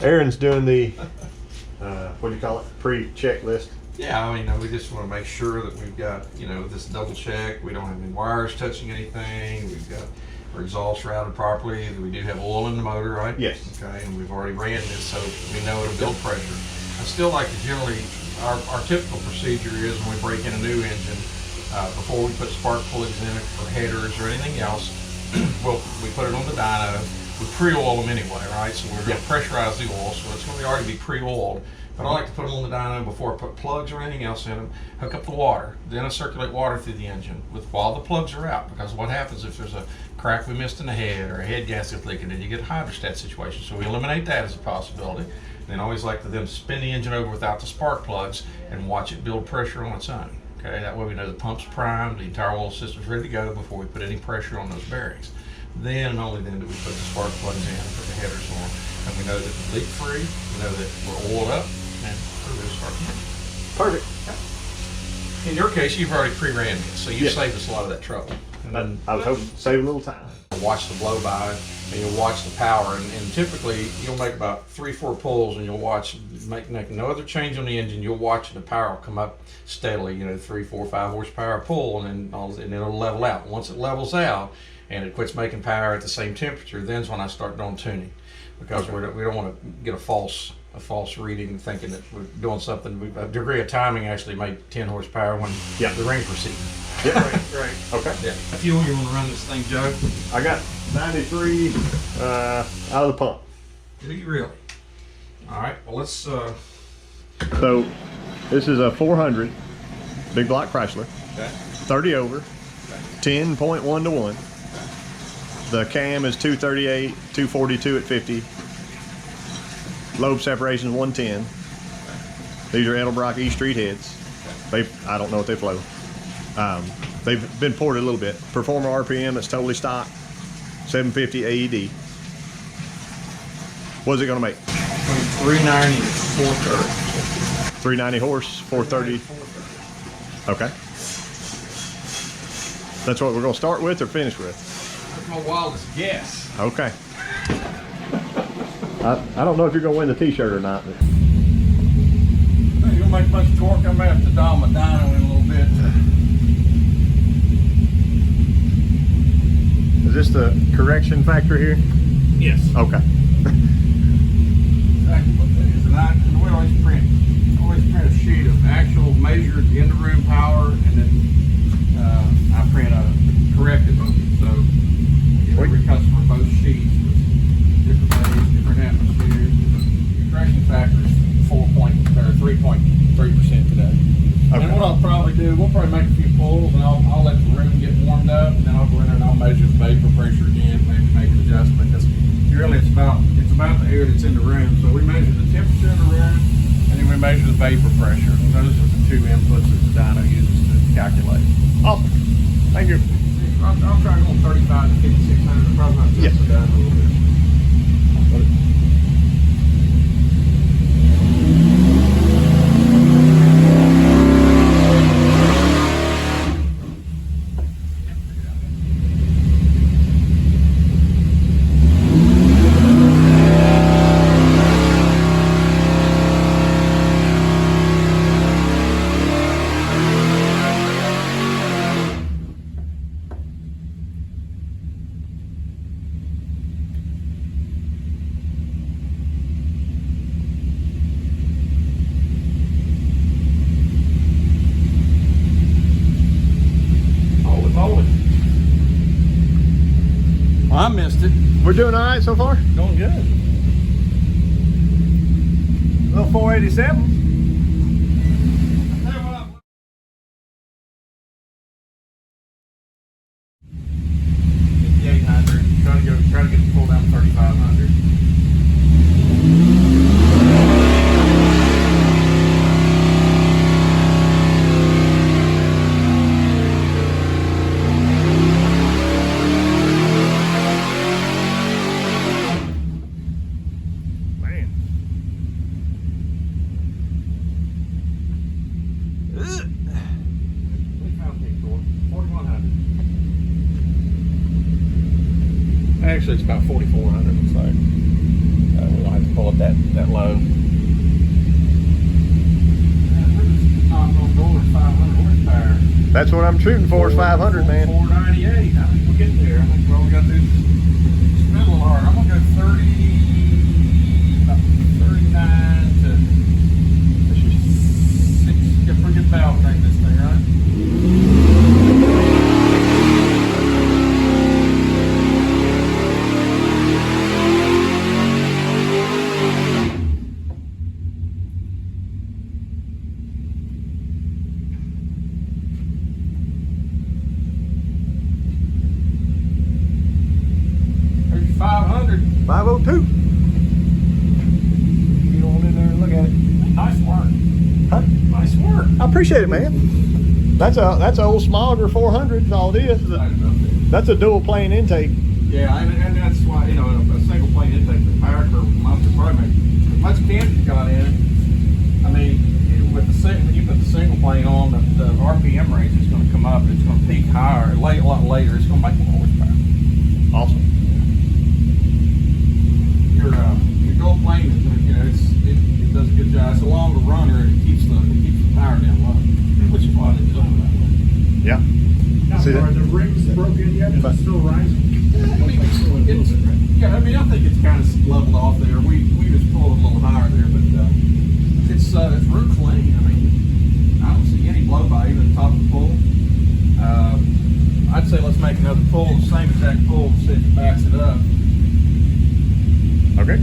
Aaron's doing the, what do you call it, pre-checklist. Yeah, I mean, we just want to make sure that we've got, this double check. We don't have any wires touching anything. We've got our exhaust routed properly. We do have oil in the motor, right? Yes. Okay, and we've already ran this, so we know it'll build pressure. I still like to generally, our typical procedure is when we break in a new engine, before we put spark plugs in it or headers or anything else, well, we put it on the dyno. We pre-oil them anyway, right? So we're going to pressurize the oil, so it's going to already be pre-oiled. But I like to put them on the dyno before I put plugs or anything else in them. Hook up the water, then I circulate water through the engine while the plugs are out. Because what happens if there's a crack we missed in the head or a head gasket leaking, then you get a hydrostat situation. So we eliminate that as a possibility. Then I always like to then spin the engine over without the spark plugs and watch it build pressure on its own. Okay, that way we know the pump's primed, the entire oil system's ready to go before we put any pressure on those bearings. Then and only then do we put the spark plugs in and put the headers on. And we know that we're leak free, we know that we're oiled up, and we're ready to start the engine. Perfect. Yeah. In your case, you've already pre-ran this, so you saved us a lot of that trouble. And I was hoping to save a little time. Watch the blow by, and you'll watch the power, and typically you'll make about 3-4 pulls, and you'll watch, make no other change on the engine. You'll watch the power will come up steadily, 3, 4, 5 horsepower pull, and then it'll level out. Once it levels out and it quits making power at the same temperature, then's when I start doing tuning, because we don't want to get a false reading thinking that we're doing something. A degree of timing actually made 10 horsepower when the ring proceeded. Yeah, right. Okay. Yeah. Fuel you want to run this thing, Joe? I got 93 out of the pump. Do you really? All right. Well, let's. So this is a 400 Big Block Chrysler. Okay. 30 over. Okay. 10.1 to 1. The cam is 238, 242 at 50. Lobe separation is 110. These are Edelbrock Estreet heads. I don't know what they flow. They've been ported a little bit. Performer RPM, it's totally stock. 750 AED. What's it gonna make? 390 to 430. 390 horse, 430. Okay. That's what we're gonna start with or finish with? That's my wildest guess. Okay. I don't know if you're gonna win the t-shirt or not. But... You're gonna make a bunch of torque. I'm gonna have to dial my dyno in a little bit. Is this the correction factor here? Yes. Okay. Exactly what that is. And we always print a sheet of actual measured in the room power, and then I print a corrected one. So I give every customer both sheets with different days, different atmospheres. The correction factor is 3.3% today. Okay. And what I'll probably do, we'll probably make a few pulls, and I'll let the room get warmed up, and then I'll go in there and I'll measure the vapor pressure again, maybe make an adjustment, because really it's about the air that's in the room. So we measure the temperature in the room, and then we measure the vapor pressure. Those are the two inputs that the dyno uses to calculate. Awesome. Thank you. I'll try to go 35 to 5600. Probably not adjust the dyno a little bit. I missed it. We're doing all right so far? Going good. Little 487. Try to get the pull down to 3,500. Actually, it's about 4,400. Looks like. We don't have to pull it that low. That's what I'm shooting for, is 500, man. 498. I think we'll get there. I think all we got to do is spin a little hard. I'm going to go 30, about 39 to 6. Get a pretty good valve crank this thing, right? There's 500. 502. Get on in there and look at it. Nice work. Huh? Nice work. I appreciate it, man. That's a old Smogger 400 is all it is. That's a dual plane intake. Yeah, and that's why, you know, a single plane intake, the power curve must have probably made as much cam you got in it. I mean, with the when you put the single plane on, the RPM range is going to come up. It's going to peak higher. A lot later, it's going to make more horsepower. Awesome. Your dual plane is, you know, it does a good job. It's a longer runner. It keeps the power down low, which is why they do it that way. Yeah. See Are that? the rings broken yet? Is it still rising? Yeah, I mean, I think it's kind of leveled off there. We just pulled a little higher there, but it's real clean. I mean, I don't see any blow by even the top of the pull. I'd say let's make another pull, the same exact pull, and see if it backs it up. Okay.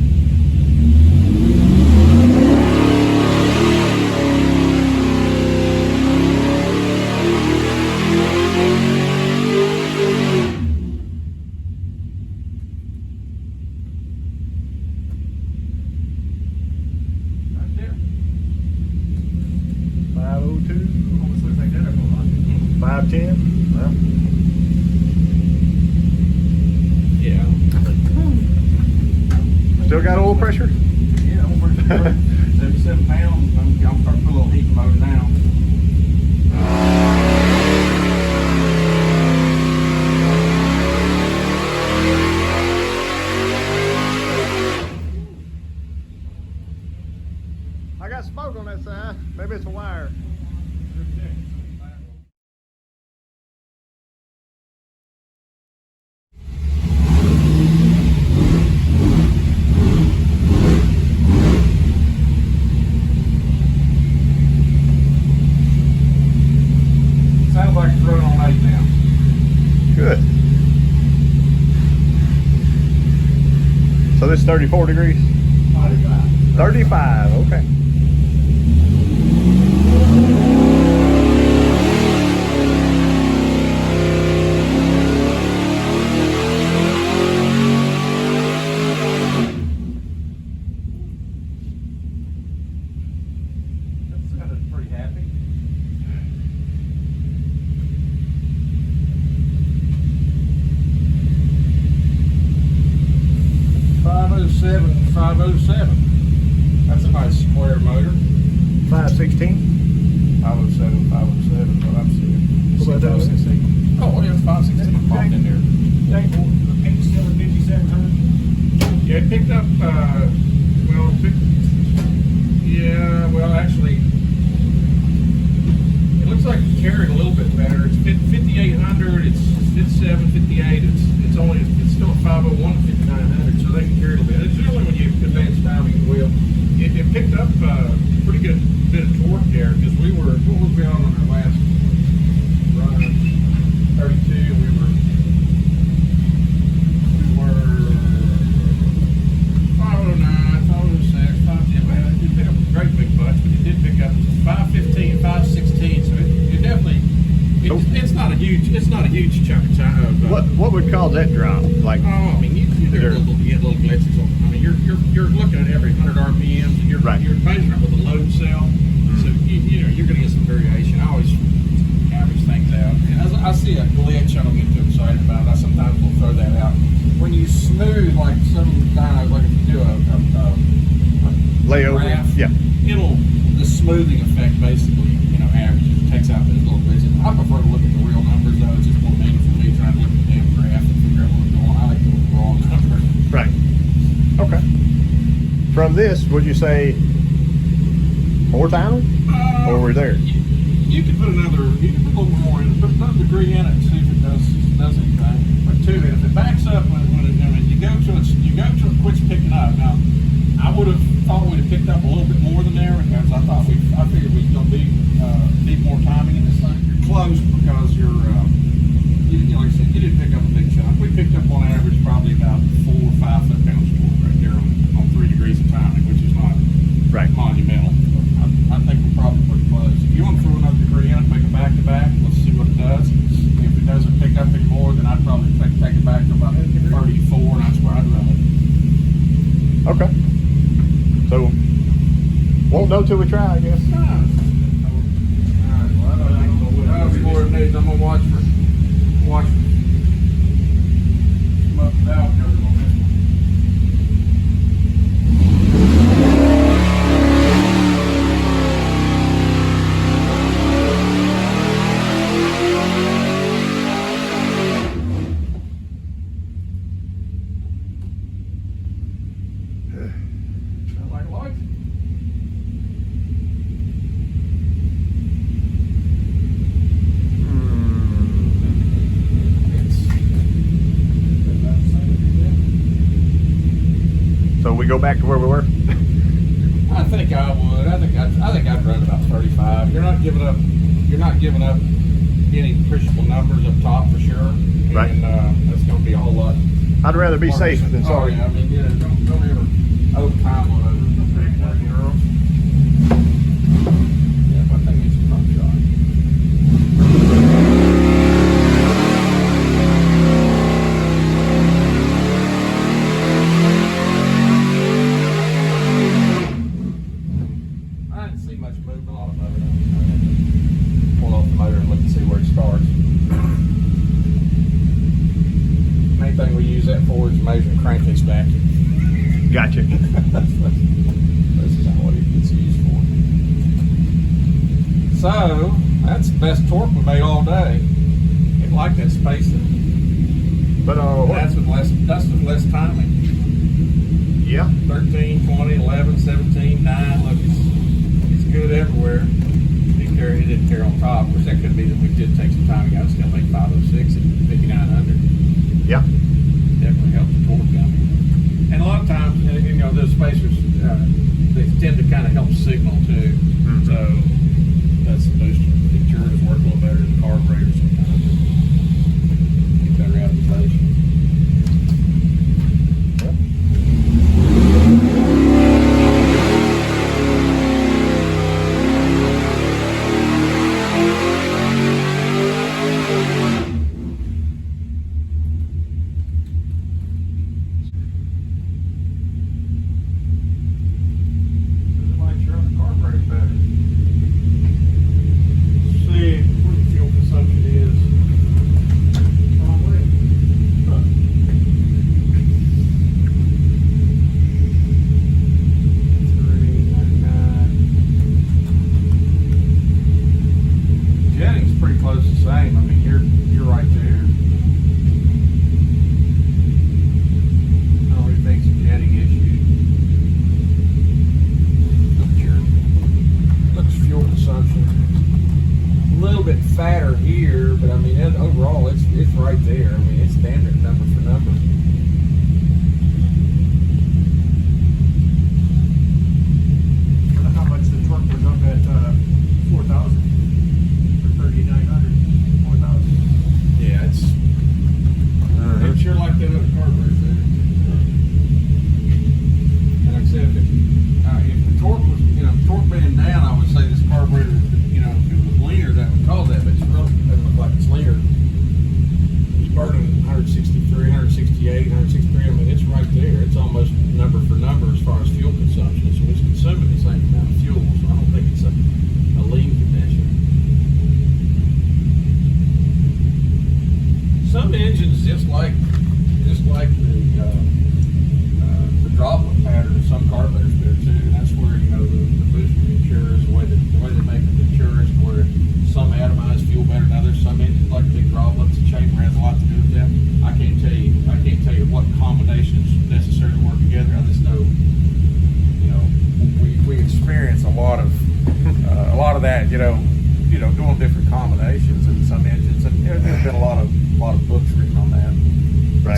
Right there. 502. Almost looks like that up a lot. 510. Well, Yeah. still got oil pressure? Yeah, I'm working 77 pounds. I'm starting to put a little heat mode now. I got smoke on that side. Maybe it's a wire. Sounds like it's running on 8 now. Good. So this is 34 degrees? 35, okay. That sounded pretty happy. $507. That's a nice square motor. 516. 507, 507, what I'm seeing. What about that one? 516. Oh, yeah, it's 516 popped in there. The paint's still at 5,700. Yeah, it picked up, actually, it looks like it carried a little bit better. It's 5,800, it's 57, 58, it's still at 501 to 5,900, so they can carry a little bit. It's generally when you advance timing as well. It picked up a pretty good bit of torque there, because what was we on our last run? 32, we were 509, 506, 510. Man, it didn't pick up a great big bunch, but it did pick up 515, 516. So it definitely, it's not a huge chunk of time. What would cause that drop? Like, Oh, I mean, you get little glitches on. I mean, you're looking at every 100 RPMs, and you're measuring it with a load cell. So you're going to get some variation. I always average things out. And as I see a glitch, I don't get too excited about it. I sometimes will throw that out. When you smooth, like some dynos, like if you do a layover? graph, Yeah. the smoothing effect basically, averages, takes out those little glitches. I prefer to look at the real numbers though. It's just more meaningful to me trying to look at the damn graph and figure out what's going on. I like the raw number. Right. Okay. From this, would you say more timing? Or we're there? You could put another, you could put a little more in it, put another degree in it and see if it does anything. But two, if it backs up when it, I mean, you go to it, quits picking up. Now, I would have thought we'd have picked up a little bit more than there because I figured we'd still need more timing in this thing. You're close because you're, you know, like I said, you didn't pick up a big chunk. We picked up on average probably about 4 or 5 foot-pounds torque right there on 3 degrees of timing, which is not monumental. I think we're probably pretty close. If you want to throw another degree in it, make a back-to-back, let's see what it does. If it doesn't pick up anymore, then I'd probably take it back to about 34, and that's where I'd run it. Okay. So, won't know till we try, I guess. Alright, well, I don't know what more it needs. I'm going to watch for some valve covers on this one. So we go back to where we were? I think I would. I think I'd run about 35. You're not giving up any appreciable numbers up top for sure. Right. And that's going to be a whole lot. I'd rather be safe than sorry. Oh, yeah. I mean, yeah, don't ever overtime on it. Yeah, but I think it's a front shot. I didn't see much movement on the motor. Pull off the motor and look and see where it starts. Main thing we use that for is measuring crankcase vacuum. Gotcha. That's not what it gets used for. So that's the best torque we made all day. It liked that spacing. But That's with less timing. yeah. 13, 20, 11, 17, 9. Look, it's good everywhere. It didn't care on top. Of course, that could be that we did take some time. I was going to make 506 and 5900. Yeah. Definitely helped the torque down. And a lot of times, you know, those spacers, they tend to kind of help signal too. Mm-hmm. So that's the booster. The tuners work a little better than the carburetors sometimes. Get better adaptation. Fatter here, but I mean, overall, it's right there. I mean, it's standard number for number. I don't know how much the torque was up at 4,000 or 3,900, 4,000. Yeah, it's sure like that other carburetors there. And like I said, if the torque was, you know, torque being down, I would say this carburetor, you know, if it was leaner, that would cause that, but it really doesn't look like it's leaner. It's burning 163, 168, 163. I mean, it's right there. It's almost number for number as far as fuel consumption. So it's consuming the same amount of fuel. So I don't think it's a lean condition. Some engines just like the droplet pattern of some carburetors there too. And that's where, you know, the booster matures, the way they make it matures, where some atomize fuel better than others. Some engines like big droplets. The chamber has a lot to do with that. I can't tell you what combinations necessarily work together. I just know, you know,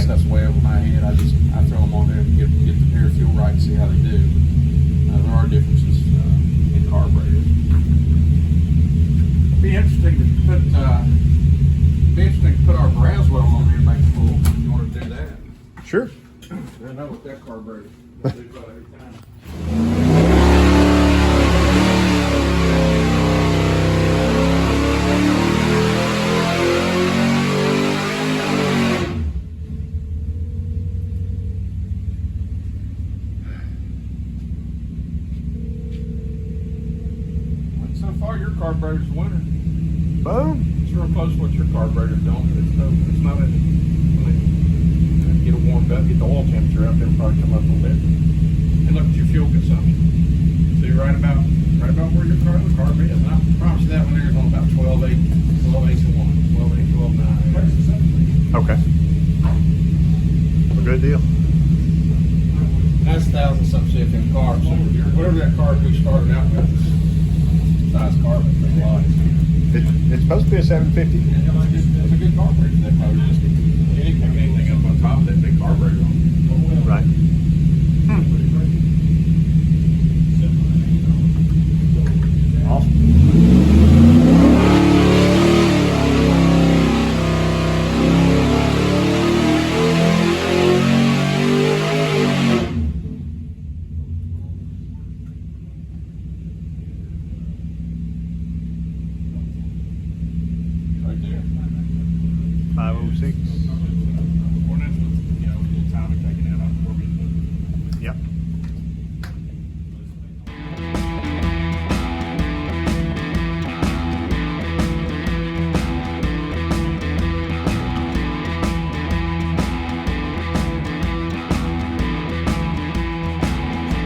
Right. stuff's way over my head. I throw them on there and get the air fuel right and see how they do. There are differences in carburetors. Be interesting to put our Braswell on there and make it full. If you want to do that. Sure. I know what that carburetor will do about every time. So far, your carburetor's the winner. Boom. It's real close to what your carburetor's doing, but it's not in. Get it warmed up, get the oil temperature up, it'll probably come up a little bit. And look at your fuel consumption. So you're right about where your carb is. And I promise you that one there is on about 12.8 to 1, 12.8, 12.9. Okay. A good deal. That's 1,000-something CFM carb. So whatever that carb we started out with, size carb, it's a lot. It's supposed to be a 750. It's a good carburetor, that motor. Just